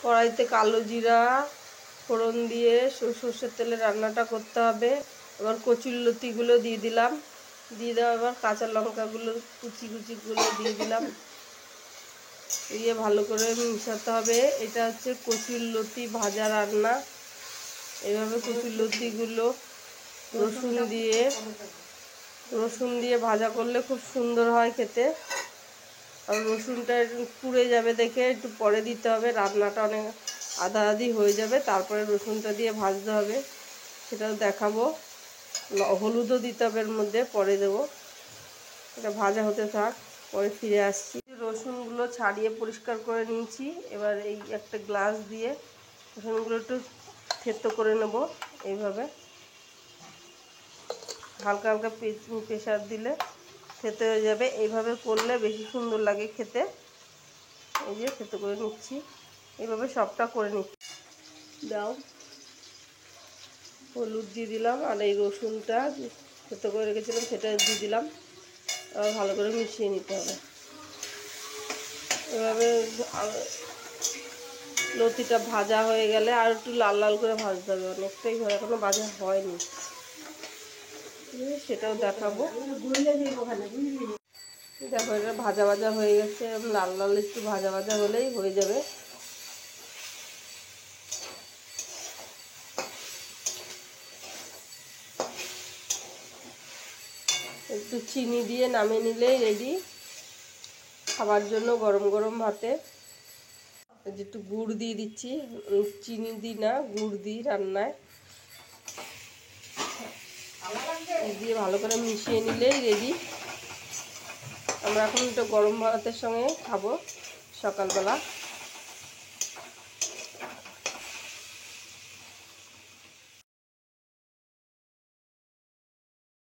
কড়াইতে কালো জিরা ফোড়ন দিয়ে সর্ষের তেলে রান্নাটা করতে হবে। এবার কচুরলতিগুলো দিয়ে দিলাম, দিয়ে দেওয়া এবার কাঁচা লঙ্কাগুলো কুচিগুলো দিয়ে দিলাম, দিয়ে ভালো করে মিশাতে হবে। এটা হচ্ছে কচুরলতি ভাজা রান্না। এভাবে কচুরলতিগুলো রসুন দিয়ে ভাজা করলে খুব সুন্দর হয় খেতে। আর রসুনটা পুড়ে যাবে দেখে একটু পরে দিতে হবে, রান্নাটা অনেক আধা আধি হয়ে যাবে, তারপরে রসুনটা দিয়ে ভাজতে হবে, সেটাও দেখাবো। হলুদও দিতে হবে এর মধ্যে, পরে দেবো। এটা ভাজা হতে থাক, পরে ফিরে আসছি। রসুনগুলো ছাড়িয়ে পরিষ্কার করে নিয়েছি। এবার এই একটা গ্লাস দিয়ে রসুনগুলো একটু থেতো করে নেব। এইভাবে হালকা হালকা প্রেশার দিলে খেতে হয়ে যাবে। এইভাবে করলে বেশি সুন্দর লাগে খেতে। এই যে থেতো করে নিচ্ছি, এইভাবে সবটা করে নিচ্ছি। দাও, হলুদ দিয়ে দিলাম, আর এই রসুনটা থেতো করে রেখেছিলাম সেটা দিয়ে দিলাম। আবার ভালো করে মিশিয়ে নিতে হবে। এভাবে লতিটা ভাজা হয়ে গেলে আর একটু লাল লাল করে ভাজতে হবে, অনেকটাই এখনো ভাজা হয়নি, সেটাও দেখাবো। দেখো এটা ভাজা ভাজা হয়ে গেছে, লাল লাল একটু ভাজা ভাজা হলেই হয়ে যাবে। একটু চিনি দিয়ে নামিয়ে নিলেই রেডি খাবার জন্য গরম গরম ভাতে। একটু গুড় দিয়ে দিচ্ছি, চিনি দিই না, গুড় দিই রান্নায়। দিয়ে ভালো করে মিশিয়ে নিলেই রেডি। আমরা এখন একটু গরম ভাতের সঙ্গে খাবো সকালবেলা।